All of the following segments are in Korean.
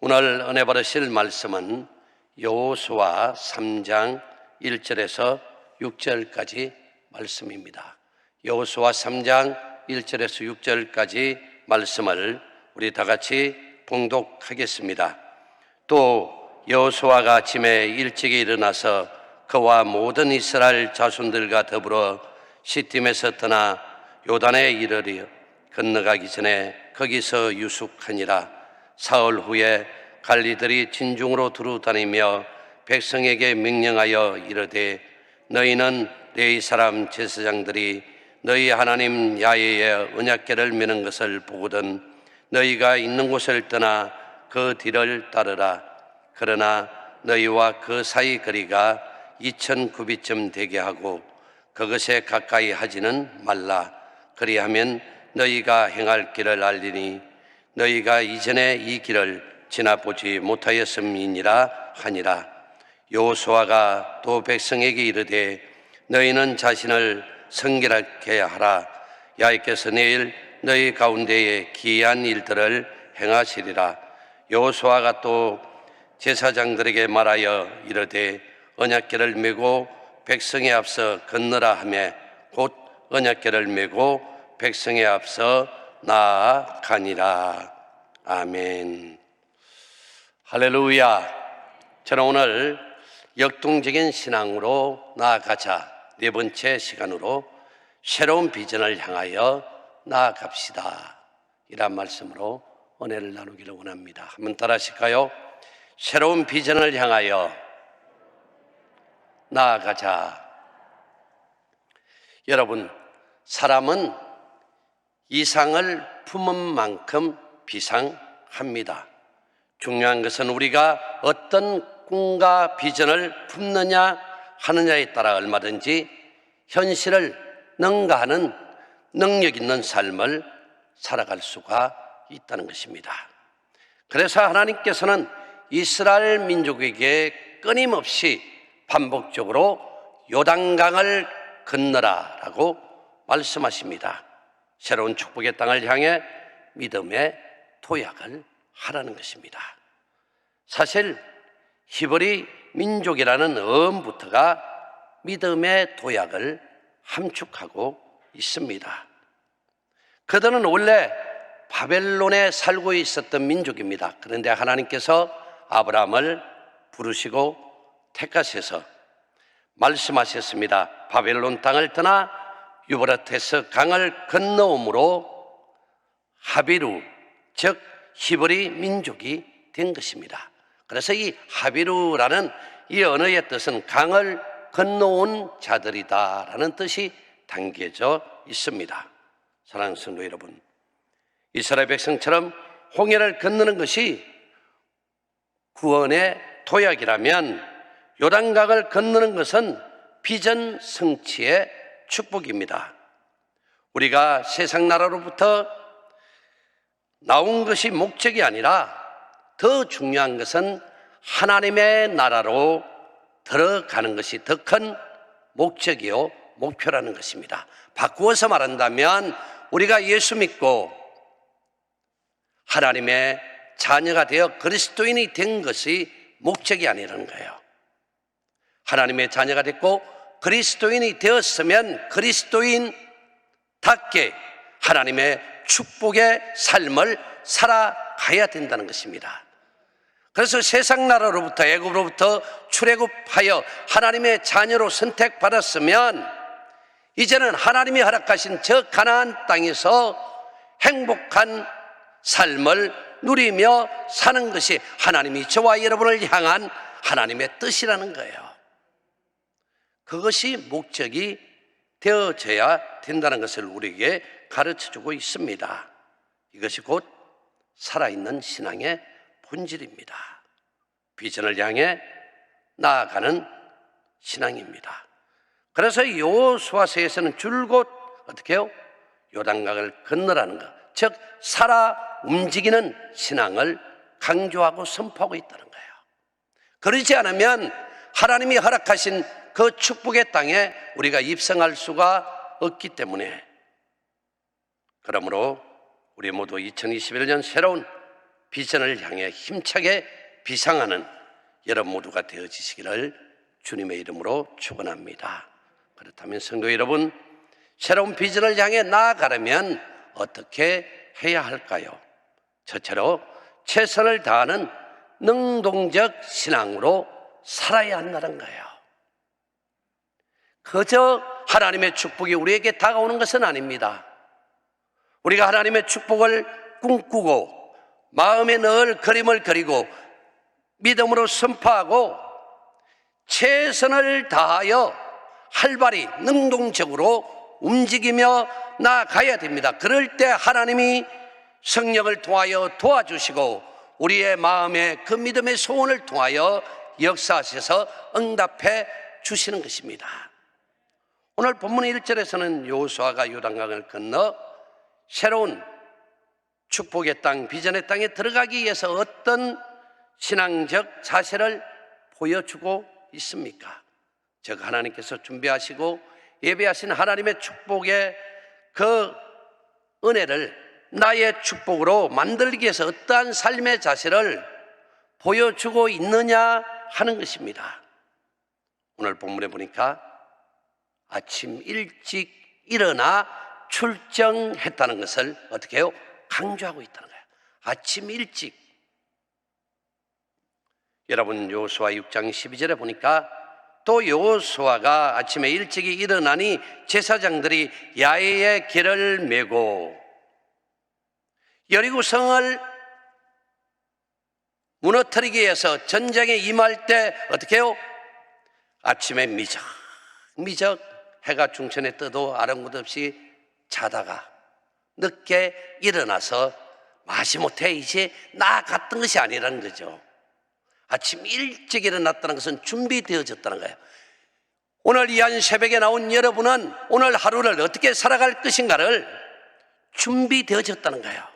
오늘 은혜 받으실 말씀은 여호수아 3장 1절에서 6절까지 말씀입니다. 여호수아 3장 1절에서 6절까지 말씀을 우리 다 같이 봉독하겠습니다. 또 여호수아가 아침에 일찍이 일어나서 그와 모든 이스라엘 자손들과 더불어 시팀에서 떠나 요단에 이르러 건너가기 전에 거기서 유숙하니라. 사흘 후에 관리들이 진중으로 두루 다니며 백성에게 명령하여 이르되 너희는 레위 사람 제사장들이 너희 하나님 야훼의 언약궤를 메는 것을 보거든 너희가 있는 곳을 떠나 그 뒤를 따르라. 그러나 너희와 그 사이 거리가 2000구빗쯤 되게 하고 그것에 가까이 하지는 말라. 그리하면 너희가 행할 길을 알리니 너희가 이전에 이 길을 지나보지 못하였음이니라 하니라. 여호수아가 또 백성에게 이르되 너희는 자신을 성결하게 하라. 야훼께서 내일 너희 가운데에 기이한 일들을 행하시리라. 여호수아가 또 제사장들에게 말하여 이르되 언약궤를 메고 백성에 앞서 건너라 하며 곧 언약궤를 메고 백성에 앞서 나아가니라. 아멘. 할렐루야. 저는 오늘 역동적인 신앙으로 나아가자 네 번째 시간으로 새로운 비전을 향하여 나아갑시다 이란 말씀으로 은혜를 나누기를 원합니다. 한번 따라 하실까요? 새로운 비전을 향하여 나아가자. 여러분, 사람은 이상을 품은 만큼 비상합니다. 중요한 것은 우리가 어떤 꿈과 비전을 품느냐 하느냐에 따라 얼마든지 현실을 능가하는 능력 있는 삶을 살아갈 수가 있다는 것입니다. 그래서 하나님께서는 이스라엘 민족에게 끊임없이 반복적으로 요단강을 건너라라고 말씀하십니다. 새로운 축복의 땅을 향해 믿음의 도약을 하라는 것입니다. 사실 히브리 민족이라는 어음부터가 믿음의 도약을 함축하고 있습니다. 그들은 원래 바벨론에 살고 있었던 민족입니다. 그런데 하나님께서 아브라함을 부르시고 택하셔서 말씀하셨습니다. 바벨론 땅을 떠나 유브라테스 강을 건너옴으로 하비루, 즉 히브리 민족이 된 것입니다. 그래서 이 하비루라는 이 언어의 뜻은 강을 건너온 자들이다라는 뜻이 담겨져 있습니다. 사랑하는 성도 여러분, 이스라엘 백성처럼 홍해를 건너는 것이 구원의 도약이라면 요단강을 건너는 것은 비전 성취의 축복입니다. 우리가 세상 나라로부터 나온 것이 목적이 아니라 더 중요한 것은 하나님의 나라로 들어가는 것이 더 큰 목적이요 목표라는 것입니다. 바꾸어서 말한다면 우리가 예수 믿고 하나님의 자녀가 되어 그리스도인이 된 것이 목적이 아니라는 거예요. 하나님의 자녀가 됐고 그리스도인이 되었으면 그리스도인답게 하나님의 축복의 삶을 살아가야 된다는 것입니다. 그래서 세상 나라로부터 애굽으로부터 출애굽하여 하나님의 자녀로 선택받았으면 이제는 하나님이 허락하신 저 가나안 땅에서 행복한 삶을 누리며 사는 것이 하나님이 저와 여러분을 향한 하나님의 뜻이라는 거예요. 그것이 목적이 되어져야 된다는 것을 우리에게 가르쳐주고 있습니다. 이것이 곧 살아있는 신앙의 본질입니다. 비전을 향해 나아가는 신앙입니다. 그래서 여호수아서에서는 줄곧 어떻게 해요? 요단강을 건너라는 것, 즉 살아 움직이는 신앙을 강조하고 선포하고 있다는 거예요. 그러지 않으면 하나님이 허락하신 그 축복의 땅에 우리가 입성할 수가 없기 때문에, 그러므로 우리 모두 2021년 새로운 비전을 향해 힘차게 비상하는 여러분 모두가 되어지시기를 주님의 이름으로 축원합니다. 그렇다면 성도 여러분, 새로운 비전을 향해 나아가려면 어떻게 해야 할까요? 첫째로 최선을 다하는 능동적 신앙으로 살아야 한다는 거예요. 그저 하나님의 축복이 우리에게 다가오는 것은 아닙니다. 우리가 하나님의 축복을 꿈꾸고 마음에 늘 그림을 그리고 믿음으로 선포하고 최선을 다하여 활발히 능동적으로 움직이며 나아가야 됩니다. 그럴 때 하나님이 성령을 통하여 도와주시고 우리의 마음에 그 믿음의 소원을 통하여 역사하셔서 응답해 주시는 것입니다. 오늘 본문 1절에서는 여호수아가 요단강을 건너 새로운 축복의 땅, 비전의 땅에 들어가기 위해서 어떤 신앙적 자세를 보여주고 있습니까? 즉 하나님께서 준비하시고 예배하신 하나님의 축복의 그 은혜를 나의 축복으로 만들기 위해서 어떠한 삶의 자세를 보여주고 있느냐 하는 것입니다. 오늘 본문에 보니까 아침 일찍 일어나 출정했다는 것을 어떻게 해요? 강조하고 있다는 거예요. 아침 일찍. 여러분 여호수아 6장 12절에 보니까 또 여호수아가 아침에 일찍이 일어나니 제사장들이 야외에 길을 메고 여리고 성을 무너뜨리기 위해서 전쟁에 임할 때 어떻게 해요? 아침에 미적 해가 중천에 떠도 아랑곳없이 자다가 늦게 일어나서 마지못해 이제 나아갔던 것이 아니라는 거죠. 아침 일찍 일어났다는 것은 준비되어졌다는 거예요. 오늘 이 한 새벽에 나온 여러분은 오늘 하루를 어떻게 살아갈 것인가를 준비되어졌다는 거예요.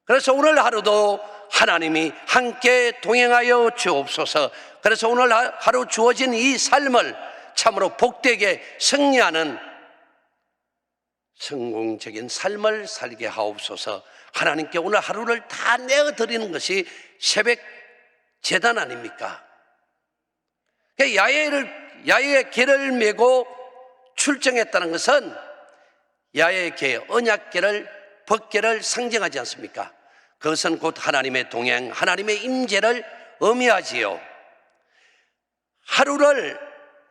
그래서 오늘 하루도 하나님이 함께 동행하여 주옵소서. 그래서 오늘 하루 주어진 이 삶을 참으로 복되게 승리하는 성공적인 삶을 살게 하옵소서. 하나님께 오늘 하루를 다 내어드리는 것이 새벽 제단 아닙니까? 야외의 길을 메고 출정했다는 것은 야외의 길, 언약궤를, 법궤를 상징하지 않습니까? 그것은 곧 하나님의 동행, 하나님의 임재를 의미하지요. 하루를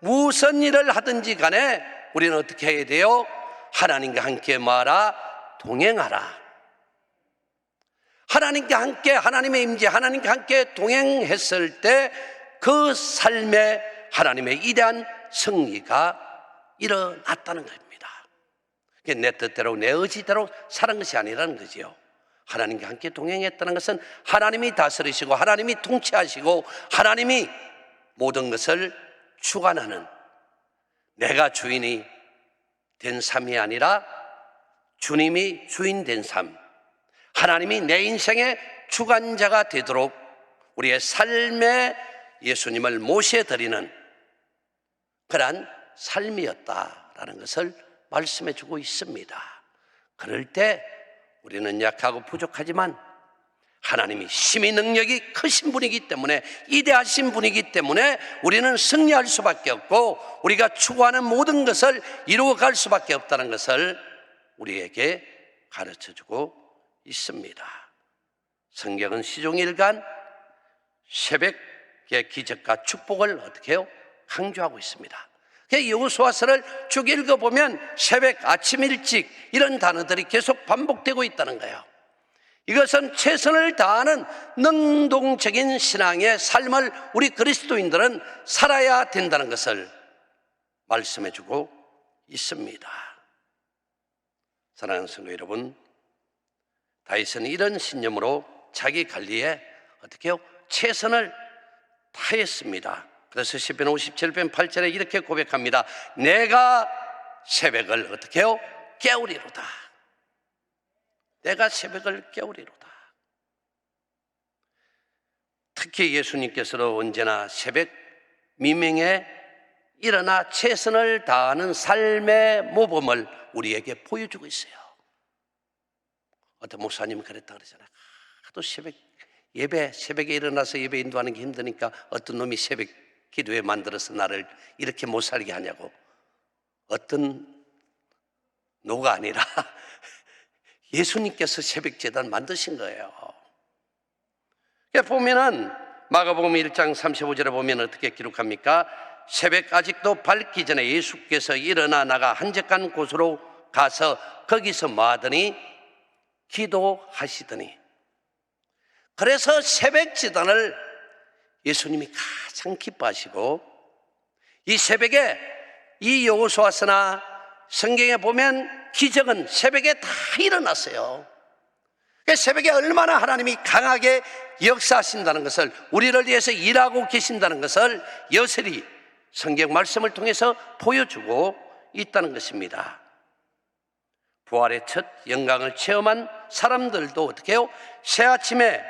무슨 일을 하든지 간에 우리는 어떻게 해야 돼요? 하나님과 함께 뭐하라? 동행하라. 하나님과 함께, 하나님의 임재, 하나님과 함께 동행했을 때 그 삶에 하나님의 이대한 승리가 일어났다는 겁니다. 내 뜻대로 내 의지대로 살은 것이 아니라는 거지요. 하나님과 함께 동행했다는 것은 하나님이 다스리시고 하나님이 통치하시고 하나님이 모든 것을 주관하는, 내가 주인이 된 삶이 아니라 주님이 주인 된 삶, 하나님이 내 인생의 주관자가 되도록 우리의 삶에 예수님을 모셔드리는 그러한 삶이었다라는 것을 말씀해 주고 있습니다. 그럴 때 우리는 약하고 부족하지만 하나님이 힘이 능력이 크신 분이기 때문에, 이대하신 분이기 때문에 우리는 승리할 수밖에 없고 우리가 추구하는 모든 것을 이루어갈 수밖에 없다는 것을 우리에게 가르쳐주고 있습니다. 성경은 시종일관 새벽의 기적과 축복을 어떻게 해요? 강조하고 있습니다. 여호수아서를 쭉 읽어보면 새벽, 아침 일찍 이런 단어들이 계속 반복되고 있다는 거예요. 이것은 최선을 다하는 능동적인 신앙의 삶을 우리 그리스도인들은 살아야 된다는 것을 말씀해 주고 있습니다. 사랑하는 성도 여러분, 다윗은 이런 신념으로 자기 관리에 어떻게 해요? 최선을 다했습니다. 그래서 시편 57편 8절에 이렇게 고백합니다. 내가 새벽을 어떻게 해요? 깨우리로다. 내가 새벽을 깨우리로다. 특히 예수님께서도 언제나 새벽 미명에 일어나 최선을 다하는 삶의 모범을 우리에게 보여주고 있어요. 어떤 목사님이 그랬다 그러잖아요. 하도 새벽에 일어나서 예배 인도하는 게 힘드니까 어떤 놈이 새벽 기도회 만들어서 나를 이렇게 못 살게 하냐고. 어떤 노가 아니라 예수님께서 새벽 제단 만드신 거예요. 보면은 마가복음 1장 35절에 보면 어떻게 기록합니까? 새벽 아직도 밝기 전에 예수께서 일어나 나가 한적한 곳으로 가서 거기서 뭐 하더니 기도하시더니. 그래서 새벽 제단을 예수님이 가장 기뻐하시고, 이 새벽에 이 여호수아서나 성경에 보면 기적은 새벽에 다 일어났어요. 새벽에 얼마나 하나님이 강하게 역사하신다는 것을, 우리를 위해서 일하고 계신다는 것을 여실히 성경 말씀을 통해서 보여주고 있다는 것입니다. 부활의 첫 영광을 체험한 사람들도 어떻게 해요? 새 아침에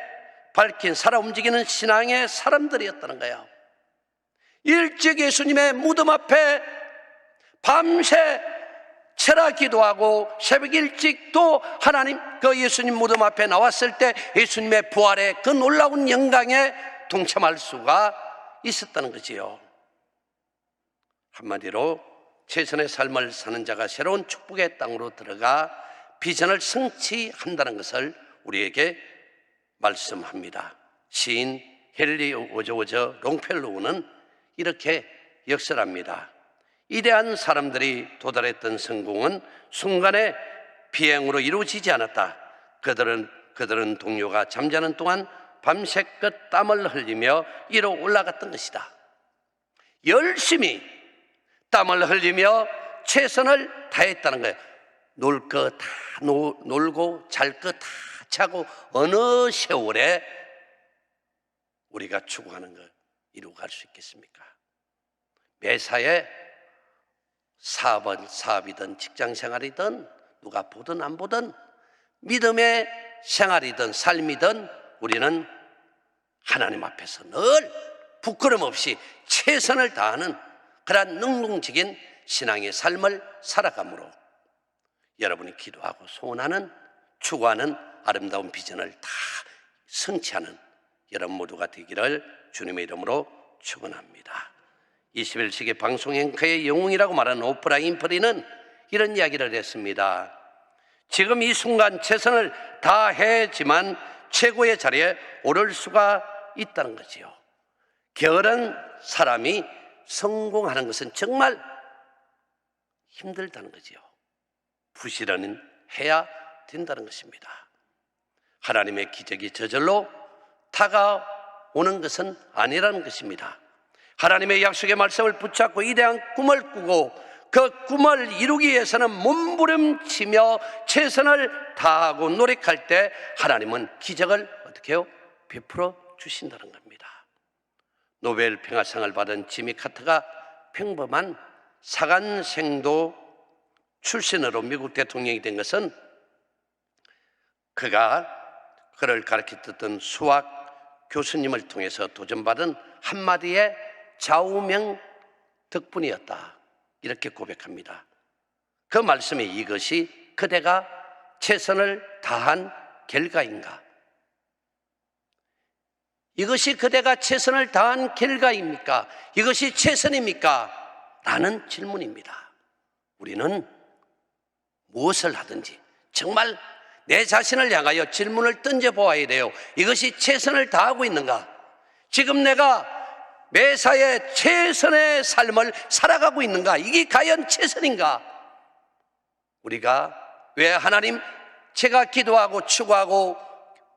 밝힌 살아 움직이는 신앙의 사람들이었다는 거예요. 일찍 예수님의 무덤 앞에 밤새 철야 기도하고 새벽 일찍 또 하나님 그 예수님 무덤 앞에 나왔을 때 예수님의 부활의 그 놀라운 영광에 동참할 수가 있었다는 거지요. 한마디로 최선의 삶을 사는 자가 새로운 축복의 땅으로 들어가 비전을 성취한다는 것을 우리에게 말씀합니다. 시인 헨리 워즈워드 롱펠로우는 이렇게 역설합니다. 이대한 사람들이 도달했던 성공은 순간의 비행으로 이루어지지 않았다. 그들은 동료가 잠자는 동안 밤새껏 땀을 흘리며 이로 올라갔던 것이다. 열심히 땀을 흘리며 최선을 다했다는 거예요. 놀 거 다 놀고 잘 거 다 자고 어느 세월에 우리가 추구하는 걸 이루고 갈 수 있겠습니까? 매사에 사업이든 직장생활이든 누가 보든 안 보든 믿음의 생활이든 삶이든 우리는 하나님 앞에서 늘 부끄럼 없이 최선을 다하는 그러한 능동적인 신앙의 삶을 살아가므로 여러분이 기도하고 소원하는 추구하는 아름다운 비전을 다 성취하는 여러분 모두가 되기를 주님의 이름으로 축원합니다. 21세기 방송 앵커의 영웅이라고 말하는 오프라 윈프리는 이런 이야기를 했습니다. 지금 이 순간 최선을 다해야지만 최고의 자리에 오를 수가 있다는 거지요. 게으른 사람이 성공하는 것은 정말 힘들다는 거지요. 부지런히 해야 된다는 것입니다. 하나님의 기적이 저절로 다가오는 것은 아니라는 것입니다. 하나님의 약속의 말씀을 붙잡고 이대한 꿈을 꾸고 그 꿈을 이루기 위해서는 몸부림치며 최선을 다하고 노력할 때 하나님은 기적을 어떻게 해요? 베풀어 주신다는 겁니다. 노벨 평화상을 받은 지미 카터가 평범한 사관생도 출신으로 미국 대통령이 된 것은 그를 가르쳤던 수학 교수님을 통해서 도전받은 한마디의 좌우명 덕분이었다. 이렇게 고백합니다. 그 말씀이 이것이 그대가 최선을 다한 결과인가? 이것이 그대가 최선을 다한 결과입니까? 이것이 최선입니까? 라는 질문입니다. 우리는 무엇을 하든지 정말 내 자신을 향하여 질문을 던져보아야 돼요. 이것이 최선을 다하고 있는가? 지금 내가 매사에 최선의 삶을 살아가고 있는가? 이게 과연 최선인가? 우리가 왜 하나님 제가 기도하고 추구하고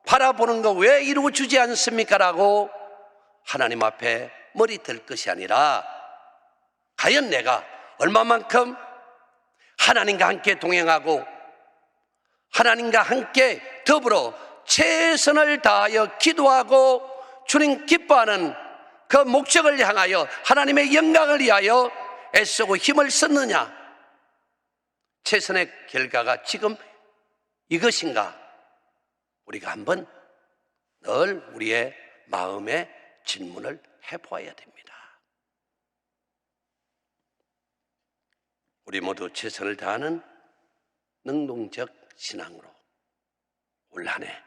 바라보는 거 왜 이루어주지 않습니까? 라고 하나님 앞에 머리 들 것이 아니라 과연 내가 얼마만큼 하나님과 함께 동행하고 하나님과 함께 더불어 최선을 다하여 기도하고 주님 기뻐하는 그 목적을 향하여 하나님의 영광을 위하여 애쓰고 힘을 썼느냐? 최선의 결과가 지금 이것인가? 우리가 한번 늘 우리의 마음에 질문을 해보아야 됩니다. 우리 모두 최선을 다하는 능동적 신앙으로 올 한 해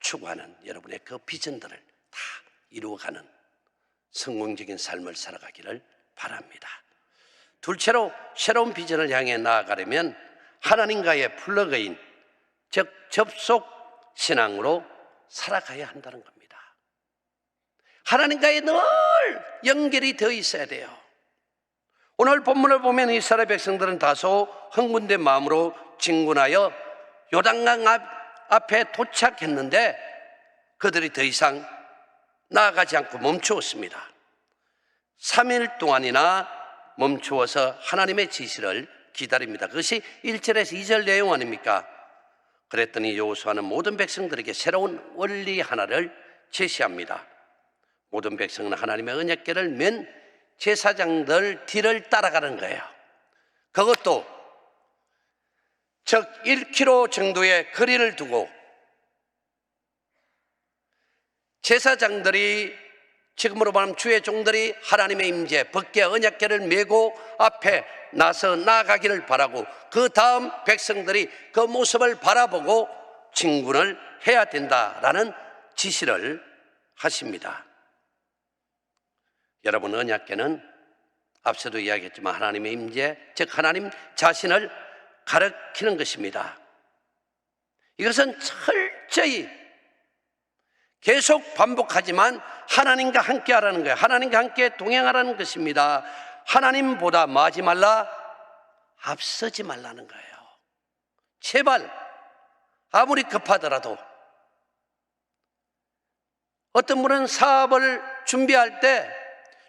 추구하는 여러분의 그 비전들을 다 이루어가는 성공적인 삶을 살아가기를 바랍니다. 둘째로 새로운 비전을 향해 나아가려면 하나님과의 플러그인, 즉 접속 신앙으로 살아가야 한다는 겁니다. 하나님과의 늘 연결이 되어 있어야 돼요. 오늘 본문을 보면 이스라엘 백성들은 다소 흥분된 마음으로 진군하여 요단강 앞에 도착했는데 그들이 더 이상 나아가지 않고 멈추었습니다. 3일 동안이나 멈추어서 하나님의 지시를 기다립니다. 그것이 1절에서 2절 내용 아닙니까? 그랬더니 여호수아는 모든 백성들에게 새로운 원리 하나를 제시합니다. 모든 백성은 하나님의 언약궤를 맨 제사장들 뒤를 따라가는 거예요. 그것도 즉 1km 정도의 거리를 두고 제사장들이 지금으로 말하면 주의 종들이 하나님의 임재, 법궤 언약궤를 메고 앞에 나서 나아가기를 바라고 그 다음 백성들이 그 모습을 바라보고 진군을 해야 된다라는 지시를 하십니다. 여러분, 언약궤는 앞서도 이야기했지만 하나님의 임재, 즉 하나님 자신을 가리키는 것입니다. 이것은 철저히 계속 반복하지만 하나님과 함께 하라는 거예요. 하나님과 함께 동행하라는 것입니다. 하나님보다 마지 말라, 앞서지 말라는 거예요. 제발 아무리 급하더라도 어떤 분은 사업을 준비할 때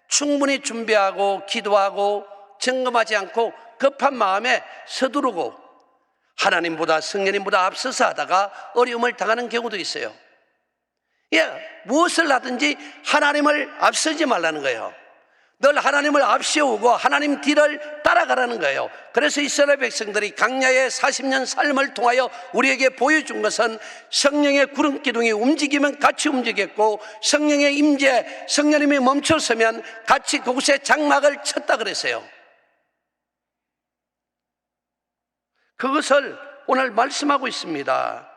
충분히 준비하고 기도하고 점검하지 않고 급한 마음에 서두르고 하나님보다 성령님보다 앞서서 하다가 어려움을 당하는 경우도 있어요. 무엇을 하든지 하나님을 앞서지 말라는 거예요. 늘 하나님을 앞세우고 하나님 뒤를 따라가라는 거예요. 그래서 이스라엘 백성들이 광야의 40년 삶을 통하여 우리에게 보여준 것은 성령의 구름 기둥이 움직이면 같이 움직였고 성령의 임재, 성령님이 멈춰서면 같이 그곳에 장막을 쳤다 그랬어요. 그것을 오늘 말씀하고 있습니다.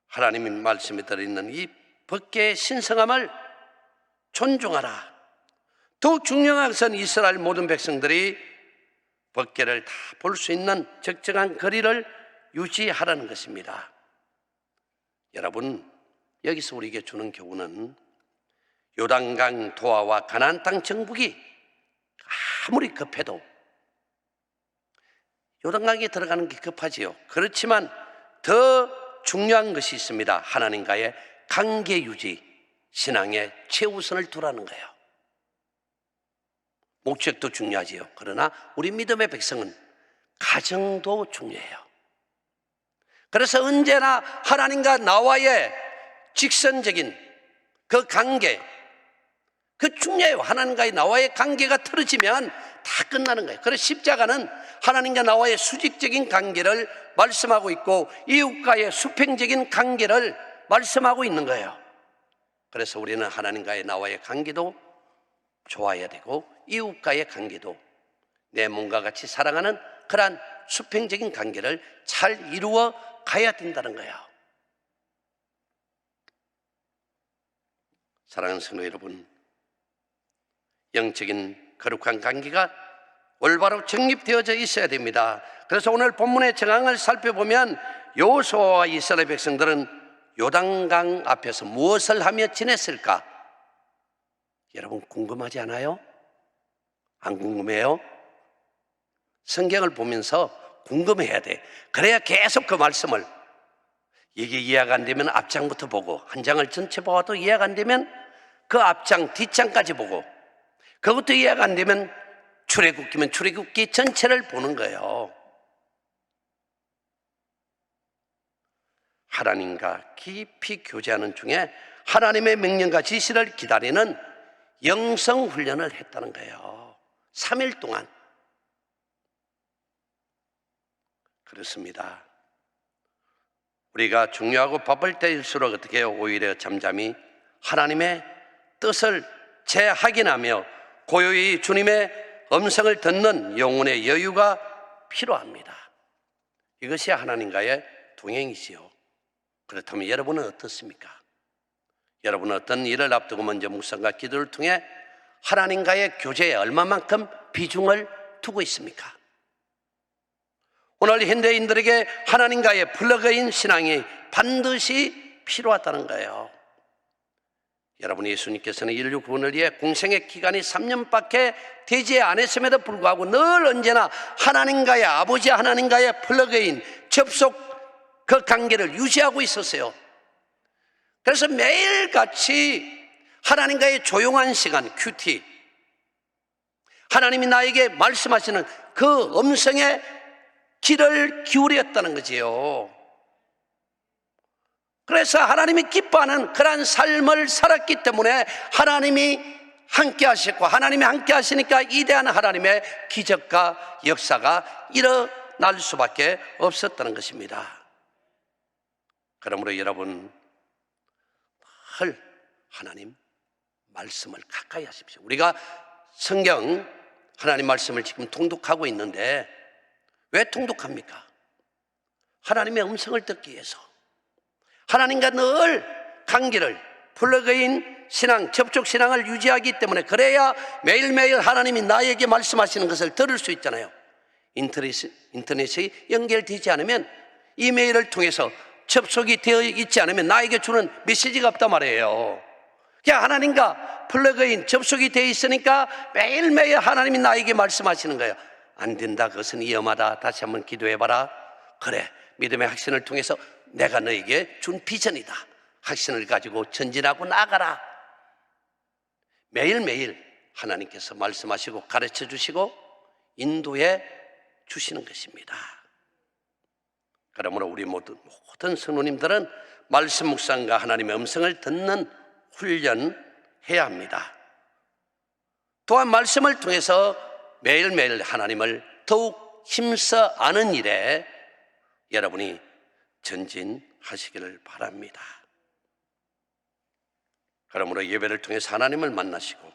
하나님의 말씀에 들어있는 이 법궤의 신성함을 존중하라. 더욱 중요한 것은 이스라엘 모든 백성들이 법궤를 다 볼 수 있는 적정한 거리를 유지하라는 것입니다. 여러분, 여기서 우리에게 주는 교훈은 요단강 도하와 가나안 땅 정복이 아무리 급해도 요단강에 들어가는 게 급하지요. 그렇지만 더 중요한 것이 있습니다. 하나님과의 관계 유지, 신앙의 최우선을 두라는 거예요. 목적도 중요하지요. 그러나 우리 믿음의 백성은 가정도 중요해요. 그래서 언제나 하나님과 나와의 직선적인 그 관계, 그 중요해요. 하나님과의 나와의 관계가 틀어지면 다 끝나는 거예요. 그래서 십자가는 하나님과 나와의 수직적인 관계를 말씀하고 있고 이웃과의 수평적인 관계를 말씀하고 있는 거예요. 그래서 우리는 하나님과의 나와의 관계도 좋아야 되고 이웃과의 관계도 내 몸과 같이 사랑하는 그러한 수평적인 관계를 잘 이루어 가야 된다는 거예요. 사랑하는 성도 여러분, 영적인 거룩한 관계가 올바로 정립되어져 있어야 됩니다. 그래서 오늘 본문의 정황을 살펴보면 여호수아와 이스라엘 백성들은 요단강 앞에서 무엇을 하며 지냈을까? 여러분 궁금하지 않아요? 안 궁금해요? 성경을 보면서 궁금해야 돼. 그래야 계속 그 말씀을, 이게 이해가 안 되면 앞장부터 보고, 한 장을 전체 보아도 이해가 안 되면 그 앞장 뒷장까지 보고, 그것도 이해가 안 되면 출애굽기면 출애굽기 전체를 보는 거예요. 하나님과 깊이 교제하는 중에 하나님의 명령과 지시를 기다리는 영성 훈련을 했다는 거예요. 3일 동안. 그렇습니다. 우리가 중요하고 바쁠 때일수록 어떻게 해요? 오히려 잠잠히 하나님의 뜻을 재확인하며 고요히 주님의 음성을 듣는 영혼의 여유가 필요합니다. 이것이 하나님과의 동행이지요. 그렇다면 여러분은 어떻습니까? 여러분은 어떤 일을 앞두고 먼저 묵상과 기도를 통해 하나님과의 교제에 얼마만큼 비중을 두고 있습니까? 오늘 현대인들에게 하나님과의 플러그인 신앙이 반드시 필요하다는 거예요. 여러분, 예수님께서는 인류 구원을 위해 공생의 기간이 3년밖에 되지 않았음에도 불구하고 늘 언제나 하나님과의, 아버지 하나님과의 플러그인 접속, 그 관계를 유지하고 있었어요. 그래서 매일같이 하나님과의 조용한 시간, 큐티, 하나님이 나에게 말씀하시는 그 음성에 귀를 기울였다는 거지요. 그래서 하나님이 기뻐하는 그러한 삶을 살았기 때문에 하나님이 함께 하셨고, 하나님이 함께 하시니까 이대한 하나님의 기적과 역사가 일어날 수밖에 없었다는 것입니다. 그러므로 여러분, 늘 하나님 말씀을 가까이 하십시오. 우리가 성경 하나님 말씀을 지금 통독하고 있는데 왜 통독합니까? 하나님의 음성을 듣기 위해서, 하나님과 늘 관계를, 플러그인 신앙, 접촉 신앙을 유지하기 때문에, 그래야 매일매일 하나님이 나에게 말씀하시는 것을 들을 수 있잖아요. 인터넷이 연결되지 않으면, 이메일을 통해서 접속이 되어 있지 않으면 나에게 주는 메시지가 없단 말이에요. 그냥 하나님과 플러그인 접속이 되어 있으니까 매일매일 하나님이 나에게 말씀하시는 거예요. 안 된다, 그것은 위험하다, 다시 한번 기도해봐라. 그래, 믿음의 확신을 통해서 내가 너에게 준 비전이다, 확신을 가지고 전진하고 나가라. 매일매일 하나님께서 말씀하시고 가르쳐 주시고 인도해 주시는 것입니다. 그러므로 우리 모든 성도님들은 말씀 묵상과 하나님의 음성을 듣는 훈련해야 합니다. 또한 말씀을 통해서 매일매일 하나님을 더욱 힘써 아는 일에 여러분이 전진하시기를 바랍니다. 그러므로 예배를 통해서 하나님을 만나시고,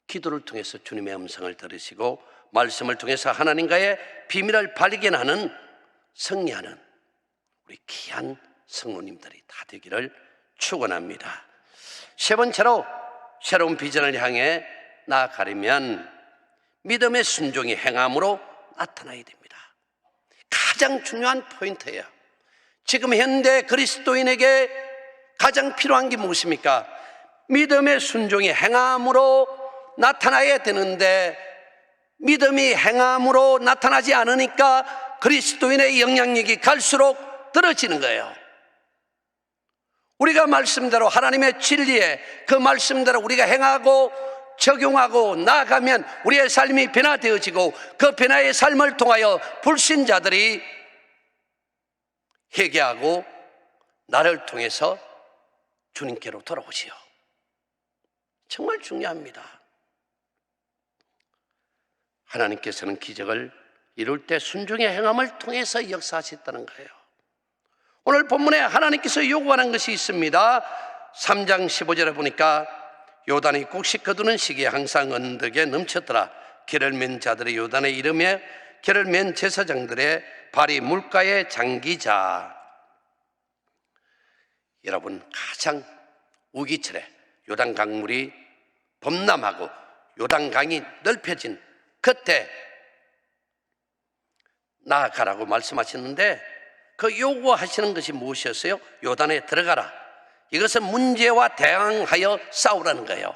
기도를 통해서 주님의 음성을 들으시고, 말씀을 통해서 하나님과의 비밀을 발견하는, 승리하는 우리 귀한 성도님들이 다 되기를 축원합니다. 세 번째로, 새로운 비전을 향해 나아가려면 믿음의 순종이 행함으로 나타나야 됩니다. 가장 중요한 포인트예요. 지금 현대 그리스도인에게 가장 필요한 게 무엇입니까? 믿음의 순종이 행함으로 나타나야 되는데, 믿음이 행함으로 나타나지 않으니까 그리스도인의 영향력이 갈수록 떨어지는 거예요. 우리가 말씀대로 하나님의 진리에 그 말씀대로 우리가 행하고 적용하고 나아가면 우리의 삶이 변화되어지고, 그 변화의 삶을 통하여 불신자들이 회개하고 나를 통해서 주님께로 돌아오시오. 정말 중요합니다. 하나님께서는 기적을 이룰 때 순종의 행함을 통해서 역사하셨다는 거예요. 오늘 본문에 하나님께서 요구하는 것이 있습니다. 3장 15절에 보니까 요단이 곡식 거두는 시기에 항상 언덕에 넘쳤더라. 결을 맨 자들의 요단의 이름에 결을 맨 제사장들의 발이 물가에 잠기자. 여러분, 가장 우기철에 요단 강물이 범람하고 요단강이 넓혀진 그때 나아가라고 말씀하시는데, 그 요구하시는 것이 무엇이었어요? 요단에 들어가라. 이것은 문제와 대항하여 싸우라는 거예요.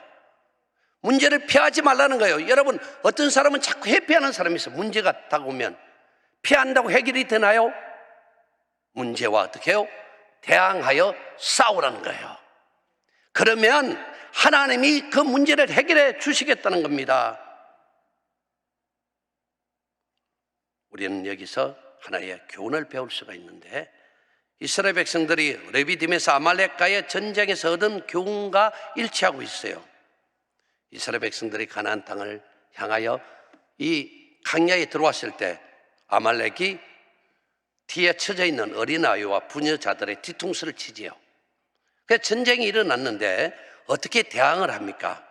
문제를 피하지 말라는 거예요. 여러분, 어떤 사람은 자꾸 회피하는 사람이 있어요. 문제가 다가오면 피한다고 해결이 되나요? 문제와 어떻게 해요? 대항하여 싸우라는 거예요. 그러면 하나님이 그 문제를 해결해 주시겠다는 겁니다. 우리는 여기서 하나의 교훈을 배울 수가 있는데, 이스라엘 백성들이 레비딤에서 아말렉과의 전쟁에서 얻은 교훈과 일치하고 있어요. 이스라엘 백성들이 가나안 땅을 향하여 이 강야에 들어왔을 때 아말렉이 뒤에 처져 있는 어린아이와 부녀자들의 뒤통수를 치지요. 그래서 전쟁이 일어났는데 어떻게 대항을 합니까?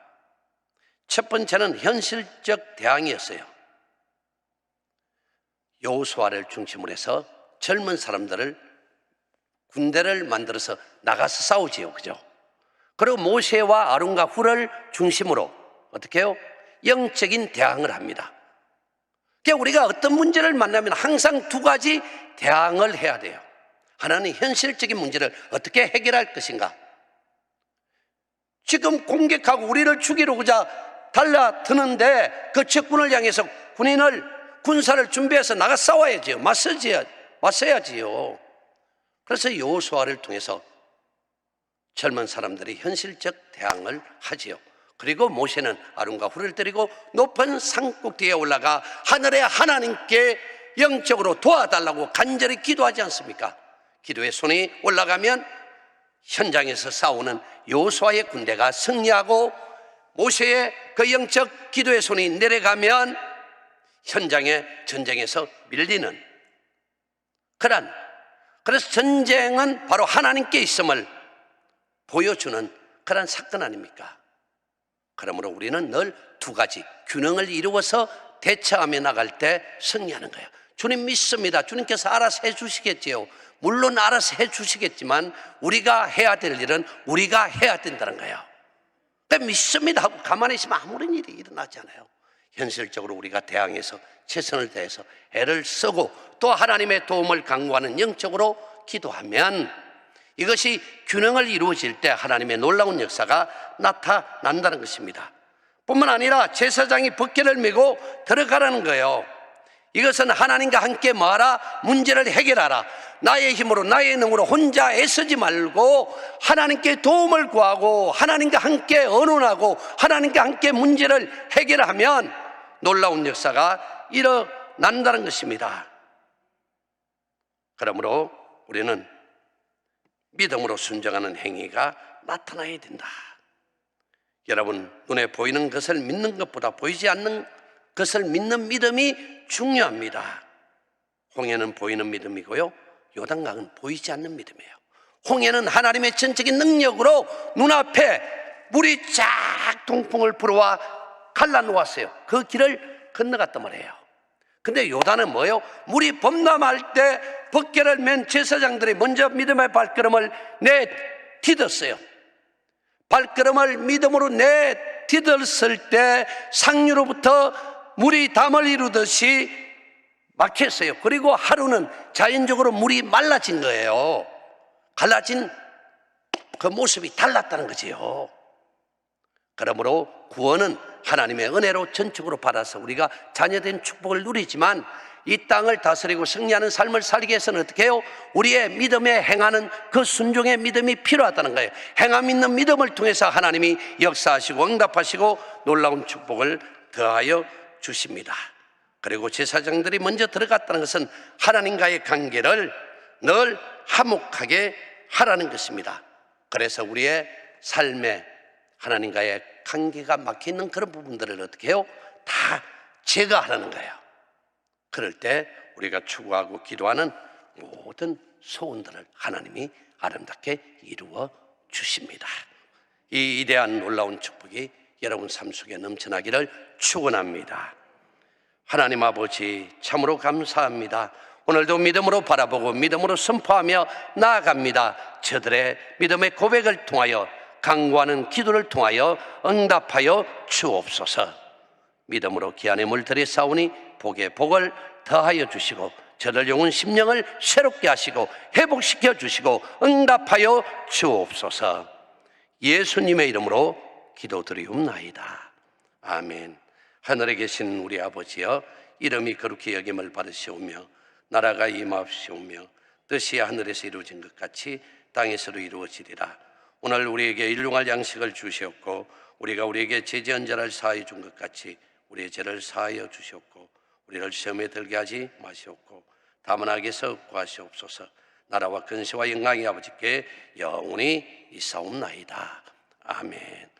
첫 번째는 현실적 대항이었어요. 여호수아를 중심으로 해서 젊은 사람들을 군대를 만들어서 나가서 싸우지요. 그죠? 그리고 모세와 아론과 훌을 중심으로 어떻게 해요? 영적인 대항을 합니다. 그러니까 우리가 어떤 문제를 만나면 항상 두 가지 대항을 해야 돼요. 하나는 현실적인 문제를 어떻게 해결할 것인가. 지금 공격하고 우리를 죽이려고자 달라드는데 그 적군을 향해서 군사를 준비해서 나가 싸워야지요. 맞서야지요. 그래서 여호수아를 통해서 젊은 사람들이 현실적 대항을 하지요. 그리고 모세는 아론과 훌을 데리고 높은 산꼭대기에 올라가 하늘의 하나님께 영적으로 도와달라고 간절히 기도하지 않습니까? 기도의 손이 올라가면 현장에서 싸우는 여호수아의 군대가 승리하고, 모세의 그 영적 기도의 손이 내려가면 현장의 전쟁에서 밀리는 그래서 전쟁은 바로 하나님께 있음을 보여주는 그런 사건 아닙니까? 그러므로 우리는 늘 두 가지 균형을 이루어서 대처하며 나갈 때 승리하는 거예요. 주님 믿습니다. 주님께서 알아서 해주시겠지요. 물론 알아서 해주시겠지만 우리가 해야 될 일은 우리가 해야 된다는 거예요. 그러니까 믿습니다 하고 가만히 있으면 아무런 일이 일어나지 않아요. 현실적으로 우리가 대항해서 최선을 다해서 애를 쓰고 또 하나님의 도움을 간구하는 영적으로 기도하면 이것이 균형을 이루어질 때 하나님의 놀라운 역사가 나타난다는 것입니다. 뿐만 아니라 제사장이 벗개를 메고 들어가라는 거예요. 이것은 하나님과 함께 뭐하라? 문제를 해결하라. 나의 힘으로 나의 능으로 혼자 애쓰지 말고 하나님께 도움을 구하고 하나님과 함께 의논하고 하나님과 함께 문제를 해결하면 놀라운 역사가 일어난다는 것입니다. 그러므로 우리는 믿음으로 순종하는 행위가 나타나야 된다. 여러분, 눈에 보이는 것을 믿는 것보다 보이지 않는 것을 믿는 믿음이 중요합니다. 홍해는 보이는 믿음이고요, 요단강은 보이지 않는 믿음이에요. 홍해는 하나님의 전적인 능력으로 눈앞에 물이 쫙 동풍을 불어와 갈라놓았어요. 그 길을 건너갔단 말이에요. 근데 요단은 뭐예요? 물이 범람할 때 벗개를 맨 제사장들이 먼저 믿음의 발걸음을 내디뎠어요. 발걸음을 믿음으로 내디뎠을 때 상류로부터 물이 담을 이루듯이 막혔어요. 그리고 하루는 자연적으로 물이 말라진 거예요. 갈라진 그 모습이 달랐다는 거지요. 그러므로 구원은 하나님의 은혜로 전적으로 받아서 우리가 자녀된 축복을 누리지만 이 땅을 다스리고 승리하는 삶을 살기 위해서는 어떻게 해요? 우리의 믿음에 행하는 그 순종의 믿음이 필요하다는 거예요. 행함 있는 믿음을 통해서 하나님이 역사하시고 응답하시고 놀라운 축복을 더하여 주십니다. 그리고 제사장들이 먼저 들어갔다는 것은 하나님과의 관계를 늘 화목하게 하라는 것입니다. 그래서 우리의 삶에 하나님과의 관계가 막혀있는 그런 부분들을 어떻게 해요? 다 제거하라는 거예요. 그럴 때 우리가 추구하고 기도하는 모든 소원들을 하나님이 아름답게 이루어 주십니다. 이 위대한 놀라운 축복이 여러분 삶 속에 넘쳐나기를 축원합니다. 하나님 아버지, 참으로 감사합니다. 오늘도 믿음으로 바라보고 믿음으로 선포하며 나아갑니다. 저들의 믿음의 고백을 통하여 간구하는 기도를 통하여 응답하여 주옵소서. 믿음으로 기한의 물들이 싸우니 복의 복을 더하여 주시고 저들 영혼 심령을 새롭게 하시고 회복시켜 주시고 응답하여 주옵소서. 예수님의 이름으로 기도드리옵나이다. 아멘. 하늘에 계신 우리 아버지여, 이름이 거룩히 여김을 받으시오며 나라가 임하옵시오며 뜻이 하늘에서 이루어진 것 같이 땅에서도 이루어지리라. 오늘 우리에게 일용할 양식을 주시옵고 우리가 우리에게 죄지은 자를 사하여 준 것 같이 우리의 죄를 사하여 주시옵고 우리를 시험에 들게 하지 마시옵고 다만 악에서 구하시옵소서. 나라와 근세와 영광이 아버지께 영원히 있사옵나이다. 아멘.